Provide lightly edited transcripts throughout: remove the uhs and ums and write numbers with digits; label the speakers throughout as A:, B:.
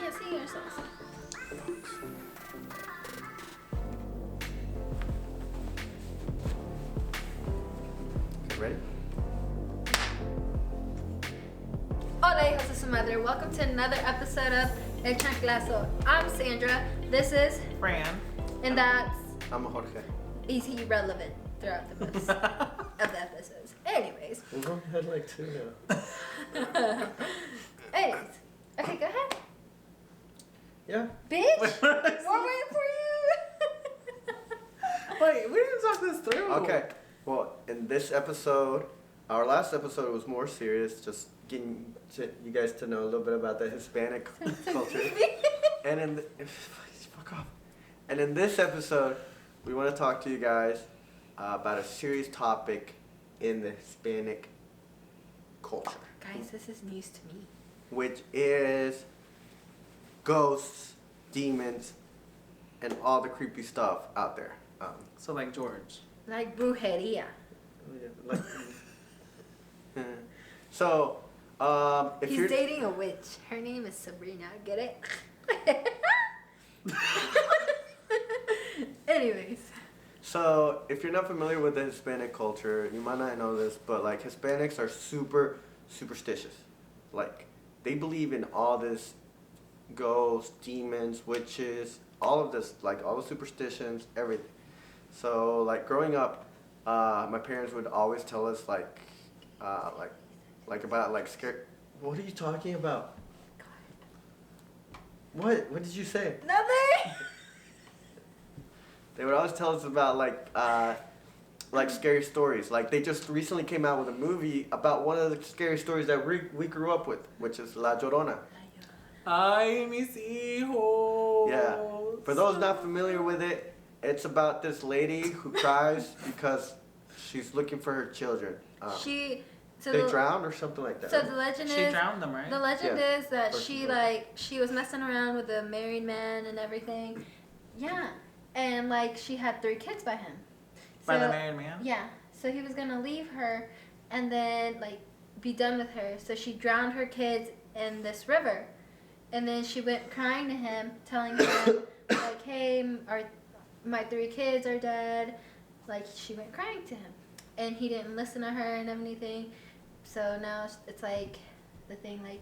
A: can't see ourselves.
B: Okay, ready?
A: Hola, hijos de su madre. Welcome to another episode of El Chanclazo. I'm Sandra. This is
C: Fran.
A: and that's
B: I'm Jorge.
A: easy relevant throughout the most of the episodes. Anyways.
B: We've only had like two now.
A: Anyways. Okay, go ahead.
B: Yeah.
A: Bitch! We're waiting for you!
C: Wait, we didn't talk this through.
B: Okay. Well, in this episode, our last episode was more serious, just getting you guys to know a little bit about the Hispanic culture. And in fuck off. And in this episode, we want to talk to you guys about a serious topic in the Hispanic culture,
A: Guys, this is news to me.
B: which is ghosts, demons, and all the creepy stuff out there.
C: So like George.
A: Like brujeria.
B: So, if
A: He's
B: you're
A: dating a witch. Her name is Sabrina. Get it? Anyways.
B: So, if you're not familiar with the Hispanic culture, you might not know this, but like Hispanics are super superstitious. Like, they believe in all this ghosts, demons, witches, all of this, like all the superstitions, everything. So, like growing up, my parents would always tell us like about like scare. What are you talking about? What? What did you say?
A: Nothing!
B: They would always tell us about like scary stories. Like they just recently came out with a movie about one of the scary stories that we grew up with, which is La Llorona.
C: Ay, mis hijos.
B: Yeah. For those not familiar with it, it's about this lady who cries because she's looking for her children. They drowned or something like that.
A: So
B: right?
A: the legend
C: She
A: is
C: drowned them, right?
A: the legend
B: Yeah.
A: is that
B: First
A: she
B: of all.
A: she was messing around with a married man and everything. Yeah. And like she had 3 kids by him.
C: By the
A: So-
C: married man?
A: Yeah. So he was gonna leave her and then like be done with her. So she drowned her kids in this river. And then she went crying to him, telling him like, "Hey, my 3 kids are dead." Like she went crying to him, and he didn't listen to her and everything. So now it's like the thing like,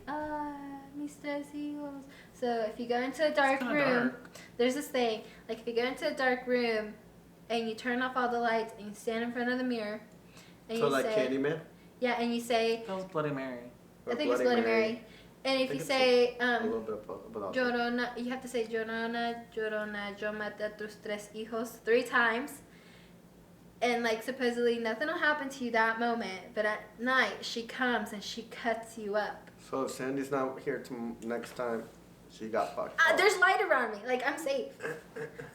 A: mis 3 hijos. So if you go into a dark
C: kinda
A: room,
C: dark.
A: there's this thing like if you go into a dark room and you turn off all the lights and you stand in front of the mirror and
B: So
A: you
B: like
A: say,
B: Candyman?
A: yeah, and you say,
C: That was Bloody Mary.
B: Or
A: I think it's Bloody Mary. And if
B: I
A: you
B: think
A: say,
B: a little bit of both.
A: Llorona, you have to say Llorona, Llorona, yo maté a tus 3 hijos 3 times. And like supposedly nothing will happen to you that moment, but at night she comes and she cuts you up.
B: So if Sandy's not here next time, she got fucked.
A: There's light around me, like I'm safe.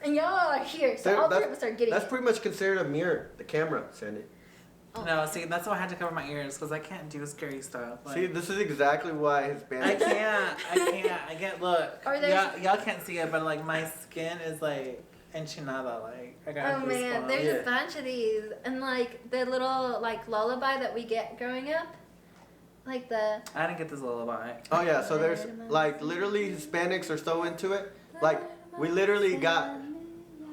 A: And y'all are here, so
B: There-
A: all 3 of us are getting
B: That's
A: it.
B: pretty much considered a mirror, the camera, Sandy.
A: Oh.
C: No, see, that's why I had to cover my ears, because I can't do scary stuff. Like,
B: See, this is exactly why
C: I
B: Hispanic.
C: can't, look.
A: Are there-
C: Y'all can't see it, but like my skin is like enchinada, like I got
A: Oh man,
C: goosebumps.
A: there's
B: Yeah.
A: a bunch of these. And like the little like lullaby that we get growing up. Like the
C: I didn't get this lullaby.
B: Oh yeah, so there's like literally Hispanics are so into it. Like we literally got.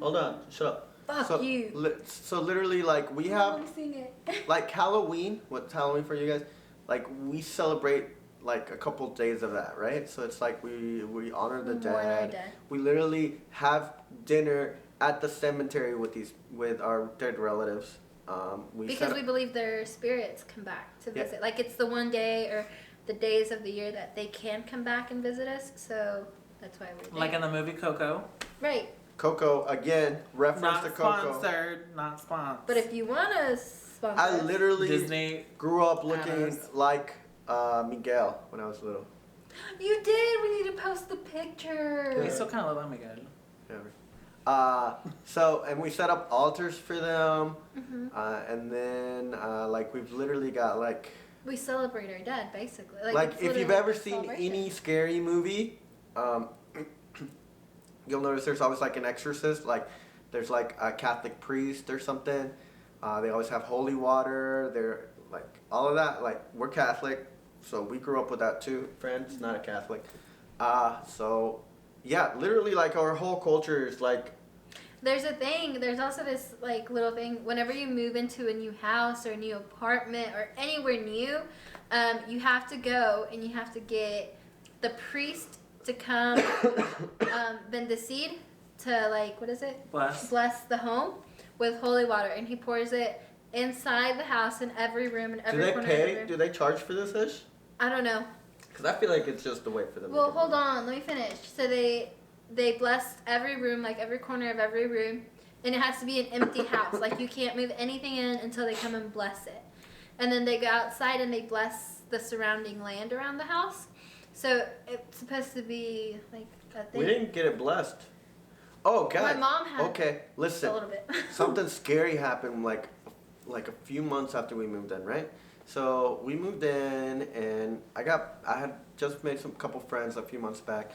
B: Hold on, shut up.
A: Fuck
B: so,
A: you.
B: So literally like we
A: I
B: have
A: wanna sing it.
B: like Halloween. What's Halloween for you guys? Like we celebrate like a couple days of that, right? So it's like we honor the
A: We mourn our
B: dead.
A: dead.
B: We literally have dinner at the cemetery with our dead relatives.
A: Because we believe their spirits come back to
B: Yeah.
A: visit. Like it's the one day or the days of the year that they can come back and visit us. So that's why we're there.
C: Like in the movie Coco.
A: Right.
B: Coco again, reference
C: Not
B: to Coco.
C: sponsored, not sponsored.
A: But if you want to sponsor
B: I
A: us-
B: literally
C: Disney.
B: grew up looking
C: Adams.
B: like Miguel when I was little.
A: You did. We need to post the picture.
C: We still kind of love Miguel.
B: So and we set up altars for them,
A: Mhm.
B: and then like we've literally got like
A: We celebrate our dead, basically.
B: like
A: it's
B: if you've
A: literally
B: ever
A: a
B: seen
A: celebration.
B: any scary movie, you'll notice there's always like an exorcist, like there's like a Catholic priest or something. They always have holy water. They're like all of that. Like we're Catholic, so we grew up with that too. Friend's not a Catholic. So yeah, literally like our whole culture is like
A: There's a thing. There's also this like little thing. Whenever you move into a new house or a new apartment or anywhere new, you have to go and you have to get the priest to come, bendecir, to like what is it? Bless the home with holy water, and he pours it inside the house in every room in
B: do
A: every
B: they
A: corner of the
B: pay?
A: room.
B: Do they charge for this ish?
A: I don't know.
B: Because I feel like it's just a way for them.
A: Well,
B: to get
A: hold
B: money.
A: on. Let me finish. So they bless every room, like every corner of every room, and it has to be an empty house. Like you can't move anything in until they come and bless it. And then they go outside and they bless the surrounding land around the house. So it's supposed to be like a thing.
B: We didn't get it blessed. Oh, guys.
A: My mom had
B: Okay, listen.
A: a little bit.
B: Something scary happened like a few months after we moved in, right? So we moved in, and I had just made some couple friends a few months back,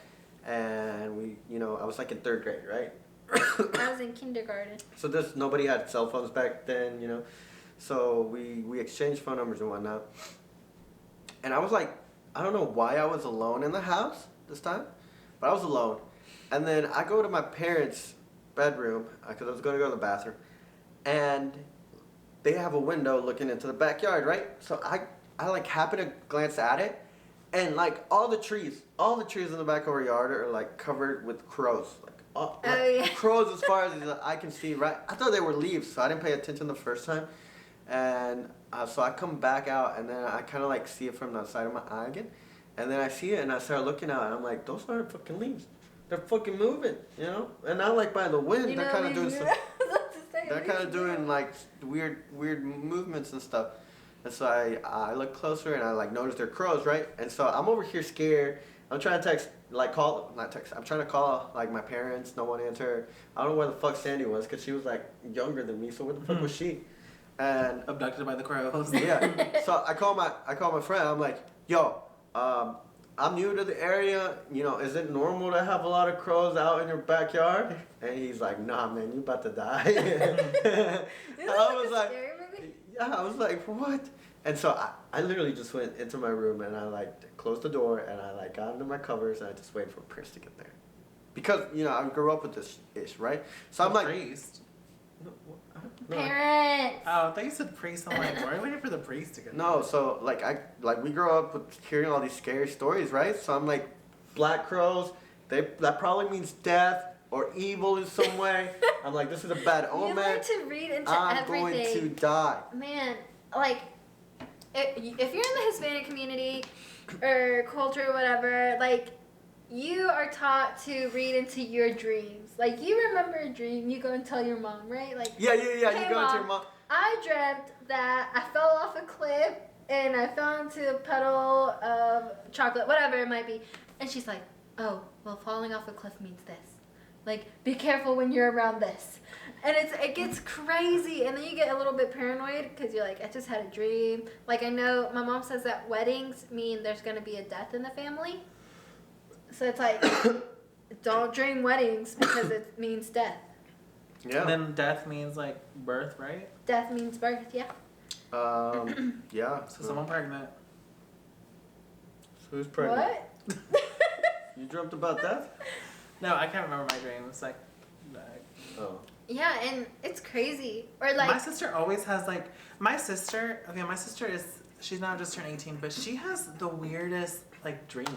B: and I was like in 3rd grade, right?
A: I was in kindergarten.
B: So nobody had cell phones back then, so we exchanged phone numbers and whatnot. And I was like, I don't know why I was alone in the house this time, but I was alone. And then I go to my parents' bedroom because I was going to go to the bathroom, and they have a window looking into the backyard, right? So I like happen to glance at it, and like all the trees in the back of our yard are like covered with crows, crows as far as I can see, right? I thought they were leaves, so I didn't pay attention the first time, and so I come back out, and then I kind of like see it from the side of my eye again, and then I see it, and I start looking out, and I'm like, those aren't fucking leaves. They're fucking moving, and not like by the wind. They're kind of doing some. They're kind of doing like weird movements and stuff. And so I look closer and I like notice they're crows, right? And so I'm over here scared. I'm trying to I'm trying to call like my parents. No one answered. I don't know where the fuck Sandy was because she was like younger than me. So where the fuck was she? And
C: Abducted by the crows.
B: yeah. So I call my friend. I'm like, yo, I'm new to the area. Is it normal to have a lot of crows out in your backyard? And he's like, nah, man, you about to die. I was like, what? And so I literally just went into my room and I like closed the door and I like got into my covers and I just waited for Prince to get there. Because, I grew up with this ish, right? So I'm like,
C: priest.
B: no,
A: Parents.
C: Oh, I thought you said priest. I'm like, why are you waiting for the priest to get there?
B: no, so we grew up with hearing all these scary stories, right? So I'm like, black crows, that probably means death or evil in some way. I'm like, this is a bad omen.
A: You learn to read into
B: I'm
A: everything.
B: going to die.
A: Man, like, if you're in the Hispanic community or culture or whatever, like, you are taught to read into your dreams. Like, you remember a dream, you go and tell your mom, right? Like,
B: Yeah.
A: Hey,
B: You go into
A: Mom,
B: your mom.
A: I dreamt that I fell off a cliff and I fell into a puddle of chocolate, whatever it might be. And she's like, oh, well, falling off a cliff means this. Like, be careful when you're around this. And it gets crazy. And then you get a little bit paranoid because you're like, I just had a dream. Like, I know my mom says that weddings mean there's going to be a death in the family. So it's like, don't dream weddings because it means death.
B: Yeah.
C: And then death means like birth, right?
A: Death means birth, yeah.
B: Yeah.
C: So someone pregnant.
B: So who's pregnant?
A: What?
B: You dreamt about death?
C: No, I can't remember my dream. It's like
B: Oh.
A: Yeah, and it's crazy. Or like,
C: my sister always has like my sister is she's now just turned 18, but she has the weirdest like dreams.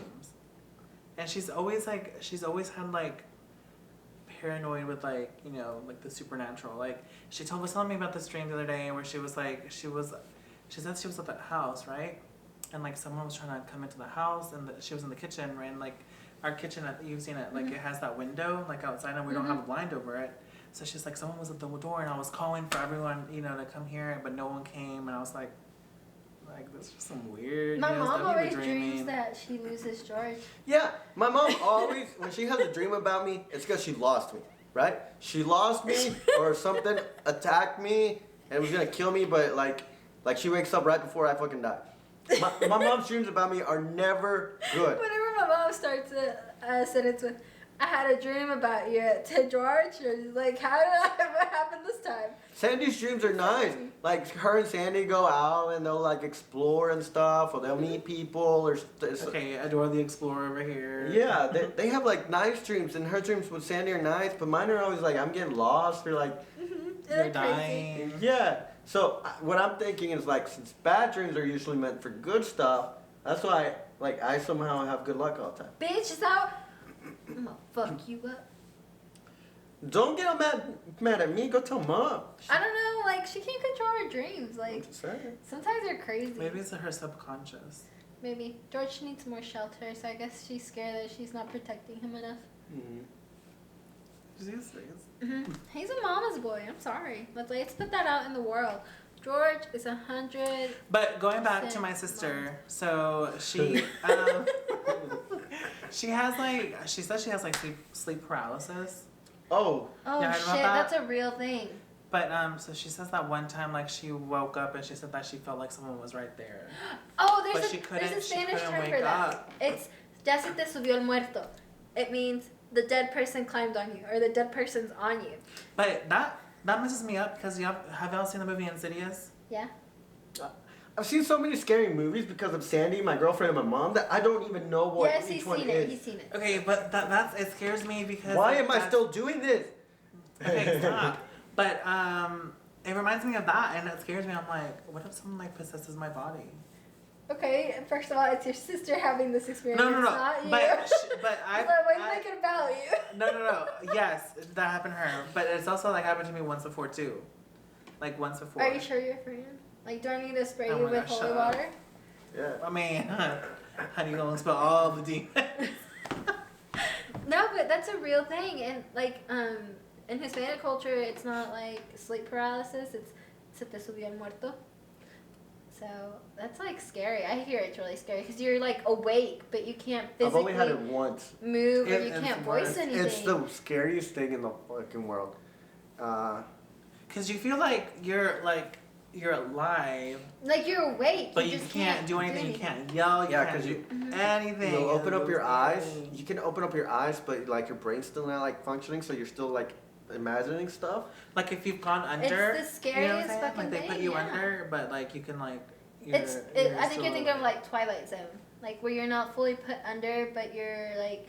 C: And she's always had like paranoid with like, like the supernatural. Like she was telling me about this dream the other day where she said she was at that house, right? And like someone was trying to come into the house and she was in the kitchen, right? And like our kitchen, you've seen it, like it has that window like outside and we don't have a blind over it. So she's like, someone was at the door and I was calling for everyone, to come here, but no one came. And I was like this is some weird,
A: my mom
C: stuff you were
A: always
C: dreaming.
A: dreams that she loses George.
B: Yeah, my mom always, when she has a dream about me, it's because she lost me, right? She lost me or something attacked me and was going to kill me, but like she wakes up right before I fucking die. My mom's dreams about me are never good.
A: Whenever my mom starts a sentence with, I had a dream about you to George. And like, what happened this time?
B: Sandy's dreams are nice. Like her and Sandy go out and they'll like explore and stuff, or they'll meet people, or
C: Okay, Adora the Explorer over here.
B: yeah, they have like nice dreams, and her dreams with Sandy are nice, but mine are always like I'm getting lost or like
C: You're dying.
B: yeah. So what I'm thinking is like since bad dreams are usually meant for good stuff, that's why like I somehow have good luck all the time.
A: Bitch, is out. I'm gonna fuck you up.
B: Don't get mad at me. Go tell mom.
A: I don't know, like she can't control her dreams. Like
B: Just saying.
A: sometimes they're crazy.
C: Maybe it's her subconscious.
A: Maybe George needs more shelter, so I guess she's scared that she's not protecting him enough. He's a mama's boy. I'm sorry. Let's put that out in the world. George is 100.
C: But going back to my sister, so she she has like she says she has like sleep paralysis.
B: Oh.
A: Oh
C: Yeah, I
A: shit,
C: love that.
A: that's a real thing.
C: But so she says that one time like she woke up and she said that she felt like someone was right there.
A: Oh,
C: But
A: there's
C: she
A: a
C: couldn't
A: Spanish term
C: wake
A: for that.
C: up.
A: It's ya se te subió el muerto. It means the dead person climbed on you, or the dead person's on you.
C: But that messes me up because have y'all seen the movie Insidious?
A: Yeah.
B: I've seen so many scary movies because of Sandy, my girlfriend, and my mom that I don't even know what
A: Yes,
B: each
A: he's
B: one
A: seen
B: is.
A: it. He's seen it.
C: Okay, but that's it scares me because
B: Why
C: like,
B: am I
C: that's-
B: still doing this?
C: Okay, stop. But it reminds me of that, and it scares me. I'm like, what if someone like possesses my body?
A: Okay, first of all, it's your sister having this experience,
C: No,
A: not you.
C: But I.
A: It's like, why are you making it about you?
C: No. Yes, that happened to her, but it's also like happened to me once before too. Like once before.
A: Are you sure you're a friend? Like, do I need to spray
C: Oh
A: you
C: my
A: with
C: gosh,
A: holy
C: shut up.
A: water?
B: Yeah.
C: I mean, honey, gonna expel all the demons.
A: No, but that's a real thing, and like in Hispanic culture, it's not like sleep paralysis. It's se te subió el muerto. So that's like scary. I hear it's really scary because you're like awake, but you can't
B: I've only had
A: physically
B: it once.
A: move or you
C: It's
A: can't
C: worse.
A: voice anything.
B: It's the scariest thing in the fucking world.
C: Cause you feel like you're alive,
A: like you're awake,
C: but you
A: just
C: can't do anything. You can't yell. You
B: Yeah,
C: can't
B: 'cause
C: do
A: Mhm.
C: anything.
B: You'll open up your eyes.
C: Anything.
B: You can open up your eyes, but like your brain's still not like functioning, so you're still like imagining stuff.
C: Like if you've gone under,
A: It's the
C: you know what I'm
A: scariest
C: saying?
A: fucking
C: Like they put
A: thing,
C: you
A: yeah.
C: under, but like you can like.
A: I think you're thinking of like Twilight Zone, like where you're not fully put under, but you're like,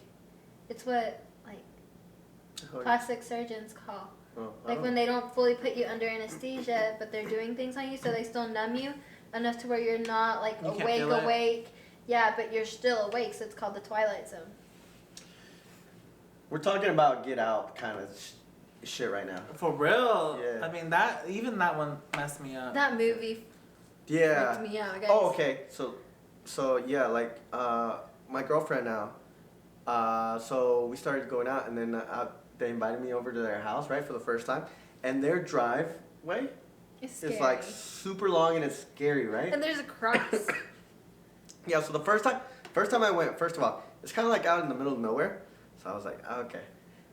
A: it's what like plastic surgeons call.
B: Oh,
A: Like when they don't fully put you under anesthesia, but they're doing things on you, so they still numb you enough to where you're not like
C: You can't feel it.
A: awake. Yeah, but you're still awake, so it's called the Twilight Zone.
B: We're talking about Get Out kind of shit right now.
C: For real.
B: Yeah.
C: I mean even that one messed me up.
A: That movie
B: Yeah.
A: freaked me out, guys.
B: Oh, okay. So yeah, like my girlfriend now. So we started going out, and then they invited me over to their house, right, for the first time, and their driveway
A: It's scary.
B: is like super long and it's scary, right?
A: And there's a cross.
B: Yeah. So the first time I went, first of all, it's kind of like out in the middle of nowhere. So I was like, okay.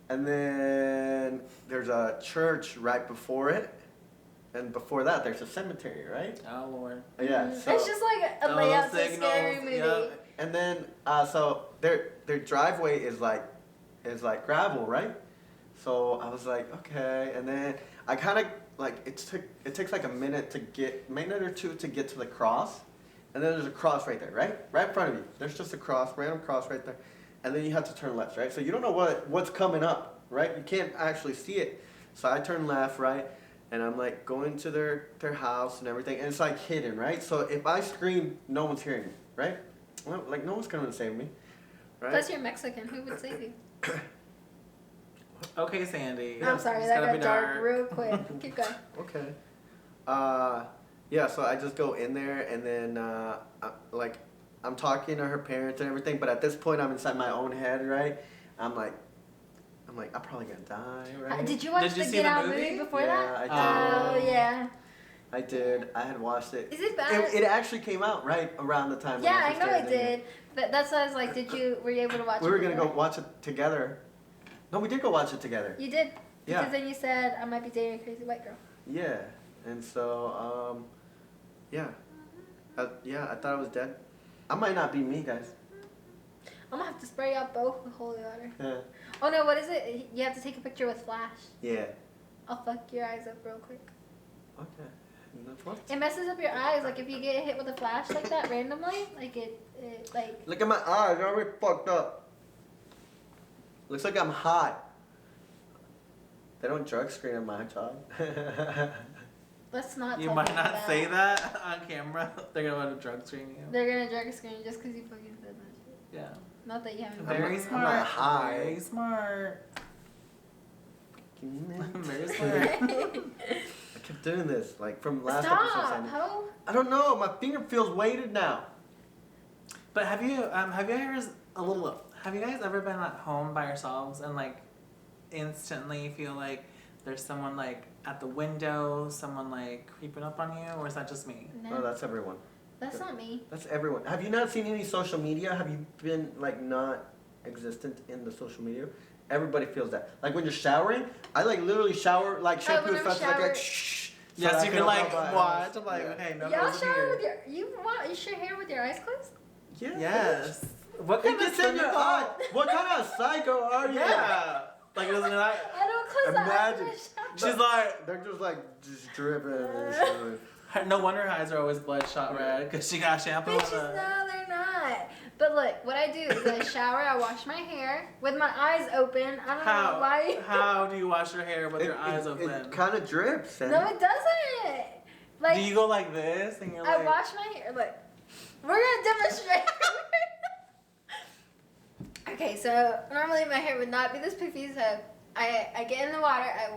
B: And then there's a church right before it, and before that there's a cemetery, right?
C: Oh Lord.
B: Yeah. So
A: It's just like a layout to a scary
C: signals,
A: movie.
C: yeah.
B: and then so their driveway is like gravel, right? So I was like, okay, and then I kind of like it takes like a minute or two to get to the cross, and then there's a cross right there, right in front of you. There's just a cross, random cross right there, and then you have to turn left, right? So you don't know what's coming up, right? You can't actually see it. So I turn left, right, and I'm like going to their house and everything, and it's like hidden, right? So if I scream, no one's hearing me, right? Well, like no one's coming to save me, right?
A: Plus, you're Mexican. Who would save you?
C: Okay, Sandy.
A: I'm sorry,
C: It's
A: that
C: gotta
A: got
C: be
A: dark real quick. Keep going.
B: Okay. Yeah, so I just go in there and then I'm talking to her parents and everything, but at this point I'm inside my own head, right? I'm like I'm probably gonna die, right?
A: Did you watch
C: Did you
A: the
C: see
A: Get
C: the
A: Out
C: movie?
A: movie before
B: Yeah,
A: that?
B: I
C: did.
A: Oh yeah.
B: I did. I had watched it.
A: Is it bad?
B: It actually came out right around the time.
A: Yeah,
B: when
A: I
B: first
A: know it
B: started doing
A: did. But that's why I was like, were you able to watch it?
B: We were gonna go
A: before?
B: watch it together. No, we did go watch it together.
A: You did.
B: Yeah.
A: Because then you said I might be dating a crazy white girl.
B: Yeah, and so yeah, I thought I was dead. I might not be me, guys.
A: I'm gonna have to spray out both with holy water.
B: Yeah.
A: Oh no, what is it? You have to take a picture with flash.
B: Yeah.
A: I'll fuck your eyes up real quick.
B: Okay. That's what?
A: It messes up your eyes. Like if you get hit with a flash like that randomly, like it like.
B: Look at my eyes. They're already fucked up. Looks like I'm hot. They don't drug screen at my job.
A: Let's not.
C: You
A: tell
C: might
A: people
C: not say that on camera. They're gonna want to drug screen you.
A: They're gonna drug screen you just because you fucking said that shit.
C: Yeah.
A: Not that you haven't.
C: Very
B: not-
C: smart.
B: I'm not high.
C: Very smart. Very
A: I
C: smart.
B: I kept doing this like from last episode.
A: Stop,
B: Sandy.
A: ho.
B: I don't know. My finger feels weighted now.
C: But have you guys ever been at home by yourselves and like instantly feel like there's someone like at the window, someone like creeping up on you, or is that just me?
A: No,
B: Oh, that's everyone.
A: that's not me.
B: That's everyone. Have you not seen any social media? Have you been like not existent in the social media? Everybody feels that. Like when you're showering, I like literally shower like shampoo
A: when
B: as
A: I'm
B: fast as I
A: shower-
B: can. Shh.
C: Yes,
B: I
C: you can like
B: open my
C: watch.
B: eyes.
C: I'm like,
B: Yeah.
C: okay, no
A: Y'all
C: goes
A: shower
C: here.
A: with your you show hair with your eyes closed?
B: Yeah.
C: Yes. What
B: It
C: kind of
B: gets in your
C: cynical-
B: eye. What kind of psycho are you?
C: Yeah. Like it doesn't like.
A: I don't close the eyes
B: Imagine.
A: when I shower.
C: She's like,
B: They're just like just dripping and shit.
C: no wonder her eyes are always bloodshot red because she got shampoo.
A: Bitches,
C: on
A: no, they're not. But look, what I do is I shower, I wash my hair with my eyes open. I don't know why.
C: How do you wash your hair with your eyes open?
B: It kind of drips. Sandy.
A: No, it doesn't. Like,
C: Do you go like this and you're
A: I
C: like?
A: wash my hair. Look, we're gonna demonstrate. Okay, so normally my hair would not be this poofy, so I get in the water, I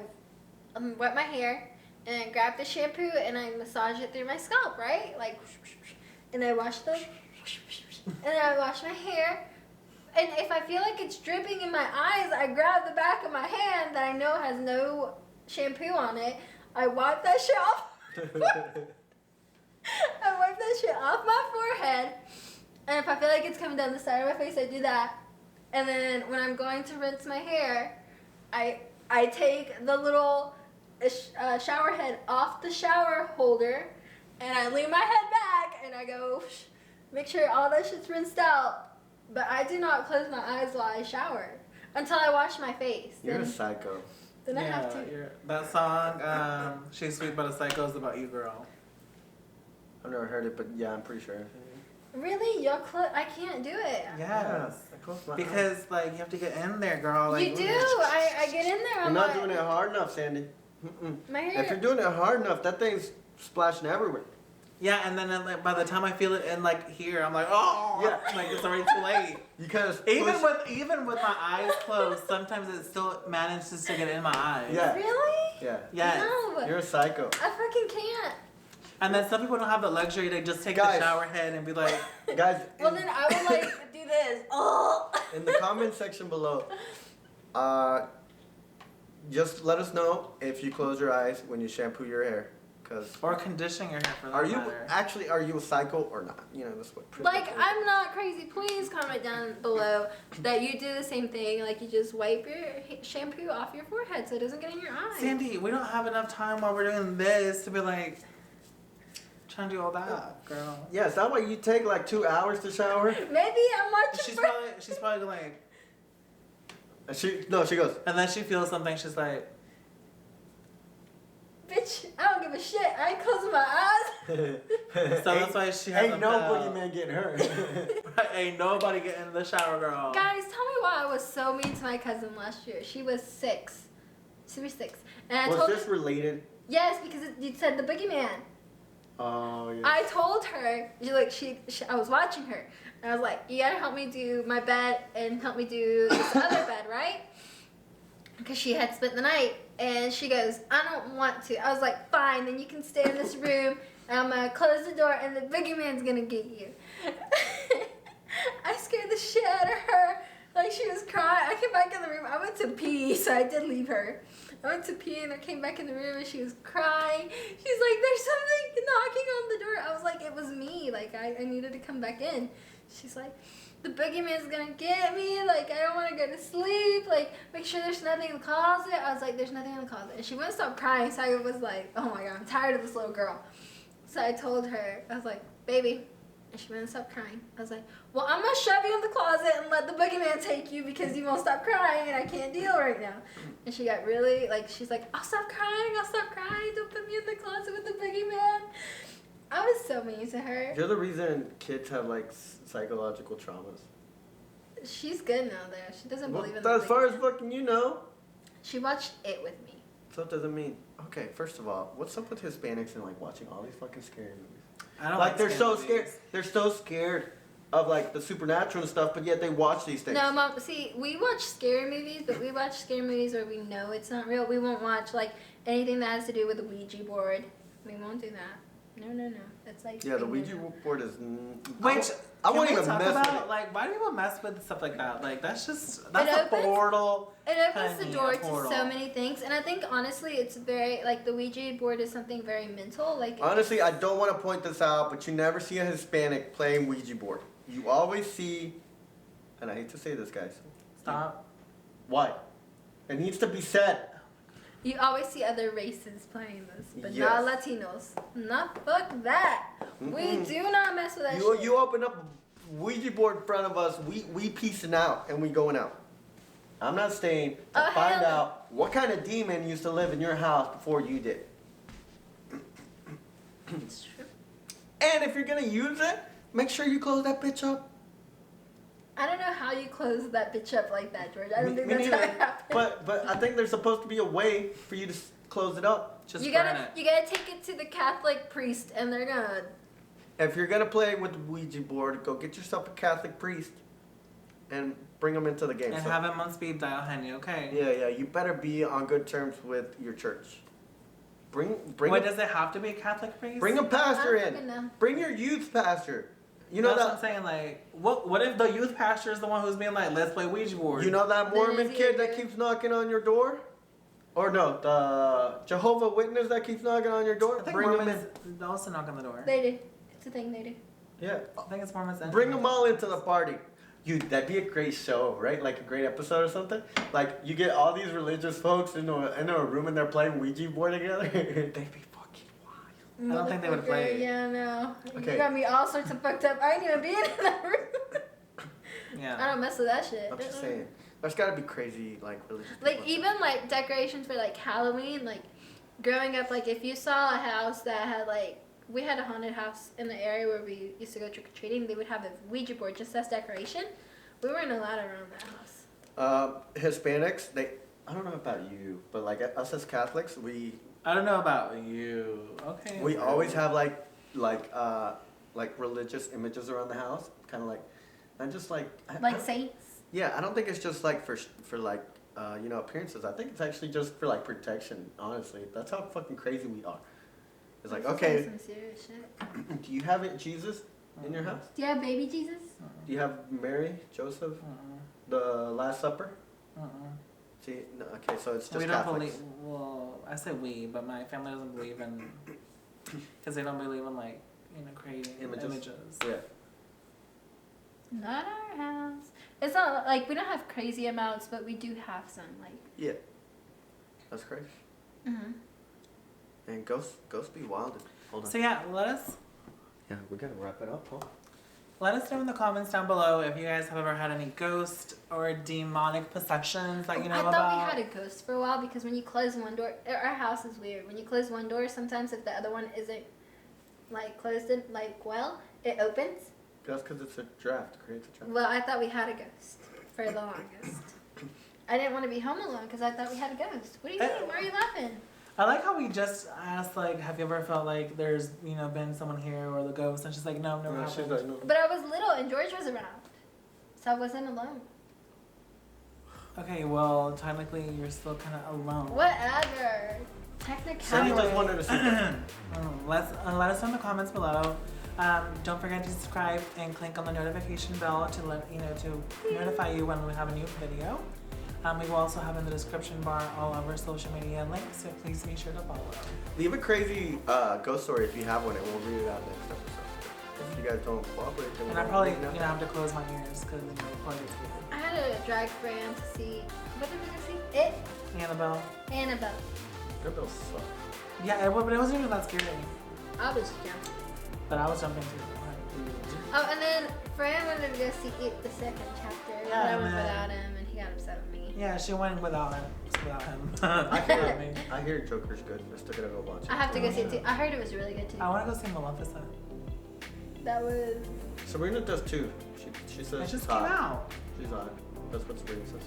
A: wet my hair, and I grab the shampoo and I massage it through my scalp, right? Like, and I wash the, and then I wash my hair. And if I feel like it's dripping in my eyes, I grab the back of my hand that I know has no shampoo on it. I wipe that shit off. I wipe that shit off my forehead. And if I feel like it's coming down the side of my face, I do that. And then when I'm going to rinse my hair, I take the little shower head off the shower holder, and I lean my head back, and I go, make sure all that shit's rinsed out. But I do not close my eyes while I shower until I wash my face.
B: You're a
A: Then,
B: psycho.
A: then I have to.
C: That song, She's Sweet But a Psycho, is about you, girl.
B: I've never heard it, but yeah, I'm pretty sure.
A: Really? I can't do it.
C: Yes.
B: I close my eyes.
C: Because, like, you have to get in there, girl. Like,
A: You do. I get in there.
B: You're
A: I'm
B: not
A: like,
B: doing it hard enough, Sandy. Mm-mm.
A: my
B: If you're
A: hair.
B: doing it hard enough, that thing's splashing everywhere.
C: Yeah, and then like, by the time I feel it in, like, here, I'm like, oh!
B: Yeah.
C: Like, it's already too late.
B: You kind of
C: Even with my eyes closed, sometimes it still manages to get in my eyes.
B: Yeah.
A: Really?
B: Yeah.
C: Yes.
A: No.
B: You're a psycho.
A: I fucking can't.
C: And then some people don't have the luxury to just take
B: Guys.
C: the shower head and be like,
B: Guys,
A: Well, then I would like do this. Oh.
B: in the comment section below, just let us know if you close your eyes when you shampoo your hair. Cause
C: or condition your hair for that
B: are you
C: matter.
B: are you a psycho or not? You know, that's what.
A: Like, I'm not crazy. Please comment down below that you do the same thing. Like, you just wipe your shampoo off your forehead so it doesn't get in your eyes.
C: Sandy, we don't have enough time while we're doing this to be like, trying to do all that, girl.
B: Yeah, is that why you take like 2 hours to shower?
A: Maybe I'm watching.
C: She's probably like,
B: She goes.
C: and then she feels something, she's like,
A: Bitch, I don't give a shit. I ain't closing my eyes.
C: so that's why she hasn't
B: Ain't no
C: fell.
B: boogeyman getting hurt.
C: Ain't nobody getting in the shower, girl.
A: Guys, tell me why I was so mean to my cousin last year. She was 6. She was 6. And I
B: Was
A: told
B: this
A: her,
B: related?
A: yes, because you said the boogeyman.
B: Oh yeah.
A: I told her, I was watching her, and I was like, you gotta help me do my bed and help me do this other bed, right? Because she had spent the night, and she goes, I don't want to. I was like, fine, then you can stay in this room, and I'm gonna close the door, and the boogeyman's gonna get you. I scared the shit out of her. Like, she was crying. I came back in the room. I went to pee, so I did leave her. I went to pee, and I came back in the room, and she was crying. She's like, there's something knocking on the door. I was like, it was me. Like, I needed to come back in. She's like, the boogeyman's gonna get me. Like, I don't want to go to sleep. Like, make sure there's nothing in the closet. I was like, there's nothing in the closet. And she wouldn't stop crying, so I was like, oh my God, I'm tired of this little girl. So I told her, I was like, baby, and she wouldn't stop crying. I was like, well, I'm gonna shove you in the closet and let the boogeyman take you because you won't stop crying and I can't deal right now. And she got really, like, she's like, I'll stop crying, don't put me in the closet with the boogeyman. I was so mean to her.
B: You're the reason kids have like psychological traumas.
A: She's good now though. She doesn't
B: Well,
A: believe in the
B: as far as
A: boogeyman.
B: fucking you know.
A: She watched it with me.
B: So it doesn't mean. Okay, first of all, what's up with Hispanics and like watching all these fucking scary movies?
C: I don't
B: Like they're
C: scary
B: so
C: movies.
B: scared. They're so scared of like the supernatural and stuff, but yet they watch these things.
A: No, Mom, see, we watch scary movies, but we watch scary movies where we know it's not real. We won't watch, like, anything that has to do with the Ouija board. We won't do that. No. That's like...
B: Yeah, the
A: no,
B: Ouija
A: no.
B: board is.
C: Which
B: I
C: can
B: won't
C: we
B: even
C: talk
B: mess
C: about?
B: with it.
C: Like, why do people mess with stuff like that? Like, that's a
A: opens-
C: portal.
A: It opens the
C: Honey,
A: door
C: a
A: to
C: portal.
A: so many things, and I think, honestly, it's very, like, the Ouija board is something very mental. Like,
B: Honestly, I don't want to point this out, but you never see a Hispanic playing Ouija board. You always see, and I hate to say this, guys.
C: Stop.
B: Why? It needs to be said.
A: you always see other races playing this, but
B: Yes.
A: not Latinos. Not fuck that. We
B: Mm-mm.
A: do not mess with that
B: You
A: shit.
B: you open up a Ouija board in front of us, we piecing out and we going out. I'm not staying to
A: Oh,
B: find
A: hell no.
B: out what kind of demon used to live in your house before you did.
A: It's true.
B: And if you're gonna use it, make sure you close that bitch up.
A: I don't know how you close that bitch up like that, George. I don't
B: Me-
A: think
B: me
A: that's how
B: neither.
A: it happened.
B: But I think there's supposed to be a way for you to close it up.
C: Just
A: you
C: burn
A: gotta
C: it.
A: you gotta take it to the Catholic priest, and they're gonna.
B: If you're gonna play with the Ouija board, go get yourself a Catholic priest and bring them into the game.
C: And
B: So-
C: have him on speed dial, honey, okay?
B: yeah, you better be on good terms with your church. Bring
C: Wait,
B: a,
C: does it have to be a Catholic priest?
B: bring a pastor
A: I don't fucking
B: in.
A: know.
B: Bring your youth pastor. You know
C: That's what I'm
B: that
C: saying. Like, what if the youth pastor is the one who's being like, let's play Ouija board?
B: you know that Mormon
A: Then is he
B: kid
A: a
B: that
A: good-
B: keeps knocking on your door? Or no, the Jehovah Witness that keeps knocking on your door?
C: I think
B: Bring them
C: Mormons
B: in.
C: also knock on the door.
A: They do. It's a thing they do.
B: Yeah.
C: I think it's Mormons. and
B: Bring them all into the party. You, that'd be a great show, right? Like a great episode or something. Like you get all these religious folks into a room and they're playing Ouija board together. They'd be fucking wild.
C: I don't think they would play.
A: Motherfucker, Yeah, no.
B: Okay.
A: You got me all sorts of fucked up. I ain't even being in that room.
C: Yeah.
A: I don't mess with that shit.
B: I'm just saying. There's gotta be crazy like religious
A: Like
B: people.
A: even like decorations for like Halloween, like growing up, like if you saw a house that had like we had a haunted house in the area where we used to go trick or treating, they would have a Ouija board just as decoration. We weren't allowed around that house.
B: Hispanics, I don't know about you, but like us as Catholics, we
C: I don't know about you. Okay.
B: always have like religious images around the house, kind of like, not just like
A: Like saints.
B: yeah, I don't think it's just like for like appearances. I think it's actually just for like protection. Honestly, that's how fucking crazy we are. It's like
A: This is
B: okay,
A: Some serious shit.
B: do you have it Jesus in your house?
A: Do you have baby Jesus?
B: Do you have Mary, Joseph,
C: Uh-uh.
B: the Last Supper?
C: Uh-uh.
B: See, no, okay, so it's just
C: We don't
B: Catholics.
C: believe. Well, I say we, but my family doesn't believe in, because they don't believe in like creating
B: Images.
C: images.
B: Yeah.
A: Not our house. It's not like we don't have crazy amounts, but we do have some. Like.
B: Yeah. That's crazy.
A: Mhm.
B: And ghosts be wild. Hold on.
C: So yeah, let us
B: We gotta wrap it up, huh?
C: know in the comments down below if you guys have ever had any ghost or demonic possessions that you know
A: I
C: about.
A: thought we had a ghost for a while because when you close one door, our house is weird. When you close one door, sometimes if the other one isn't like closed in like well, it opens.
B: That's because it's a draft. Creates a draft.
A: Well, I thought we had a ghost for the longest. I didn't want to be home alone because I thought we had a ghost. What do you mean? Why are you laughing?
C: I like how we just asked like, have you ever felt like there's been someone here or the ghost, and she's like, no, never
B: No, she's
C: happened.
B: like, no.
A: But I was little and George was around, so I wasn't alone.
C: Okay, well technically you're still kind of alone.
A: Whatever.
B: Sunny
A: Technicality.
B: just wanted to see that.
C: Let us know in the comments below. Don't forget to subscribe and click on the notification bell to to notify you when we have a new video. We will also have in the description bar all of our social media links, so please be sure to follow.
B: Leave a crazy ghost story if you have one, and we'll read it out next episode. If you guys don't cooperate, then
C: And
B: we
C: I
B: won't
C: probably
B: read it out.
C: have to close my ears because part it's weird.
A: I had to drag Fran to see. What did we go see? It.
C: Annabelle.
A: Annabelle.
B: Your bills suck.
C: Yeah, but it wasn't even that scary.
A: I was jumping.
C: But I was jumping too.
A: Oh, and then Fran wanted to go see it, the second chapter, but
C: Yeah,
A: I went
C: man.
A: without him, and he got upset with me.
C: Yeah, she went without him.
B: I hear, I hear Joker's good. I still gotta go watch it.
A: I have to go see it too. I heard it was really good too.
C: I want to go see Maleficent.
A: That was.
B: Sabrina does too. She says
C: It just
B: she's
C: came
B: hot.
C: out.
B: She's hot. That's what Sabrina says.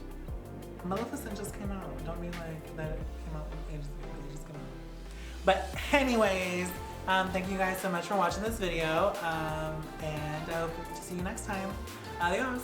C: Maleficent just came out. Don't be like that. It came out ages ago. It just came out. But anyways, thank you guys so much for watching this video. And I hope to see you next time. Adios.